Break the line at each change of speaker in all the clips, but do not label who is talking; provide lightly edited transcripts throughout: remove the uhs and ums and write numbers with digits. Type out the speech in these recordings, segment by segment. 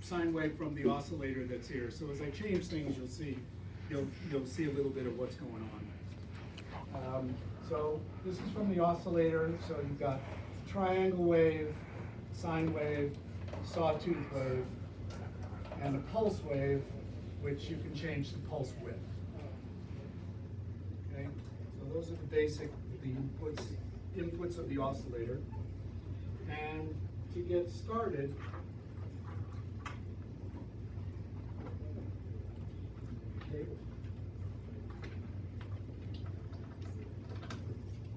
sine wave from the oscillator that's here. So as I change things, you'll see a little bit of what's going on. So this is from the oscillator. So you've got triangle wave, sine wave, sawtooth wave, and a pulse wave, which you can change the pulse width. Okay, so those are the basic, the inputs of the oscillator. And to get started, okay,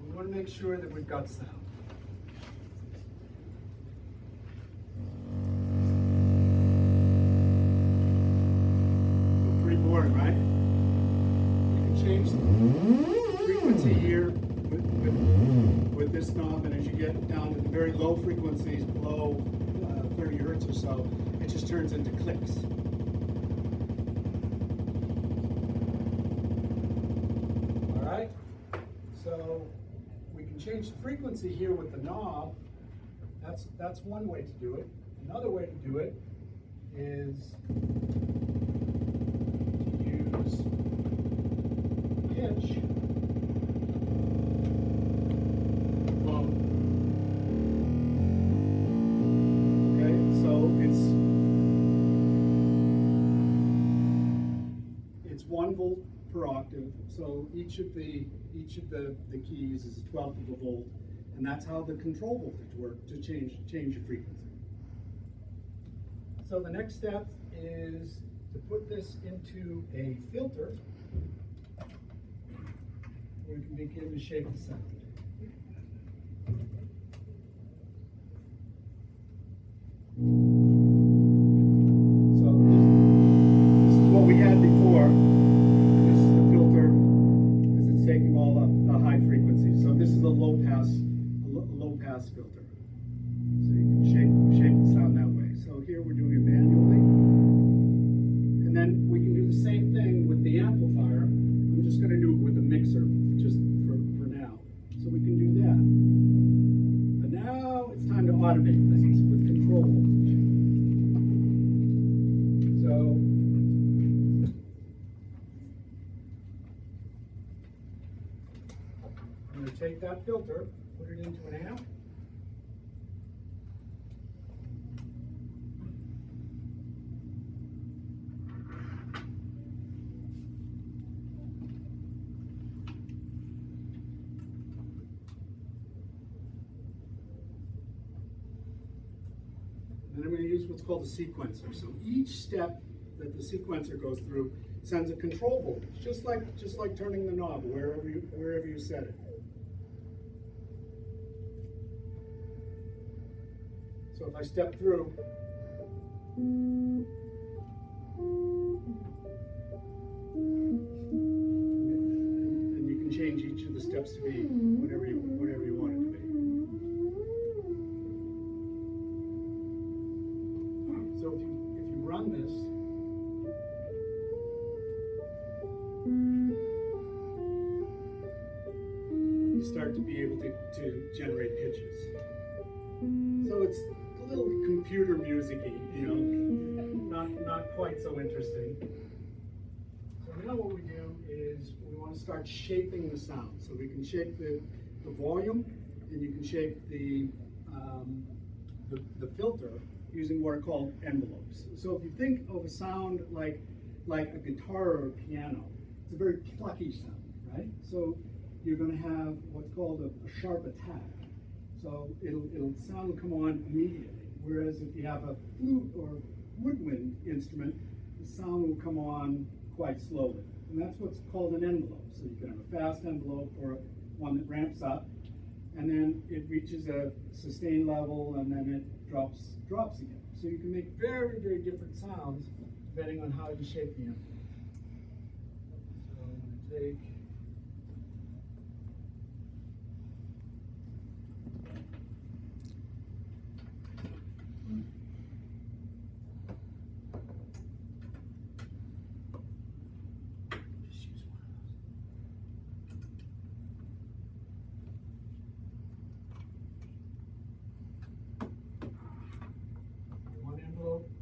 we want to make sure that we've got sound. So pretty boring, right? You can change the frequency here with this knob, and as you get down to the very low frequencies, below 30 hertz or so, it just turns into clicks. All right, so we can change the frequency here with the knob. That's one way to do it. Another way to do it is to use pitch. It's 1 volt per octave. So each of the keys is a 12th of a volt, and that's how the control voltage works to change your frequency. So the next step is to put this into a filter where we can begin to shape the sound. Filter. So you can shape the sound that way. So here we're doing it manually. And then we can do the same thing with the amplifier. I'm just going to do it with a mixer just for now. So we can do that. But now it's time to automate things with control. So I'm going to take that filter, put it into an amp. And I'm going to use what's called a sequencer. So each step that the sequencer goes through sends a control voltage, just like turning the knob wherever you set it. So if I step through, and you can change each of the steps to be whatever you want it to be. So if you run this, you start to be able to generate pitches. So it's a little computer music-y, you know, not quite so interesting. So now what we do is we want to start shaping the sound. So we can shape the volume, and you can shape the filter using what are called envelopes. So if you think of a sound like a guitar or a piano, it's a very plucky sound, right? So you're going to have what's called a sharp attack. So sound will come on immediately. Whereas if you have a flute or woodwind instrument, the sound will come on quite slowly. And that's what's called an envelope. So you can have a fast envelope or one that ramps up, and then it reaches a sustained level, and then it drops again. So you can make very, very different sounds depending on how you shape the envelope. So I'm going to take one envelope. And then I'm going to take, I'm going to take the same thing, and I'm going to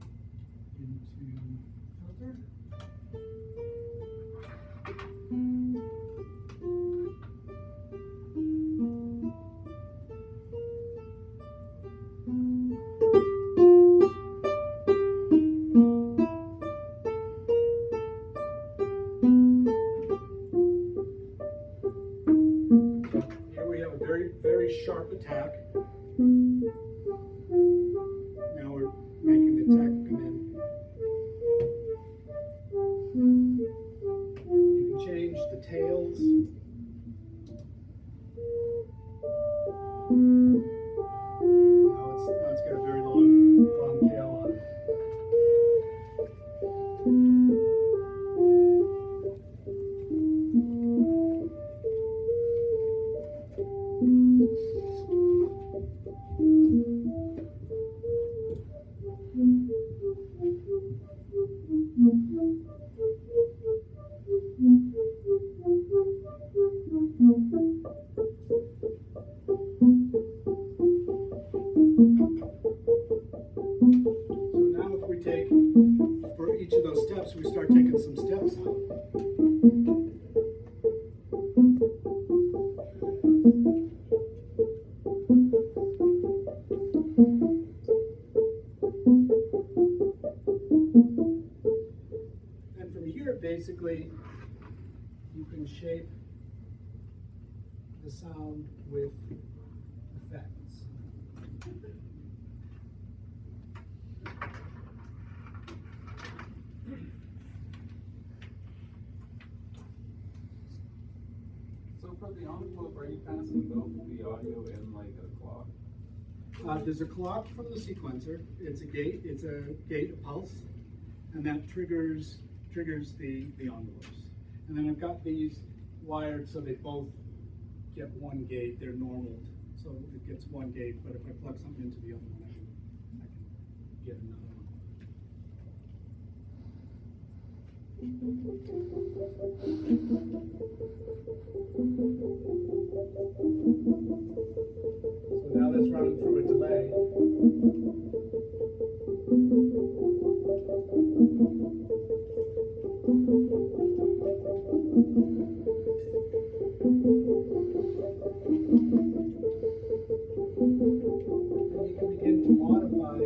take, for each of those steps, we start taking some steps out. And from here, basically, you can shape the sound with effects.
So for the envelope, are you passing both the audio and like a clock?
There's a clock from the sequencer. It's a gate, a pulse, and that triggers the envelopes. And then I've got these wired so they both get one gate. They're normaled, so it gets one gate. But if I plug something into the other one, I can get another one. So now that's running through a delay. And you can begin to modify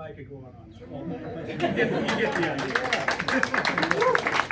I could go on all night, but you get the idea.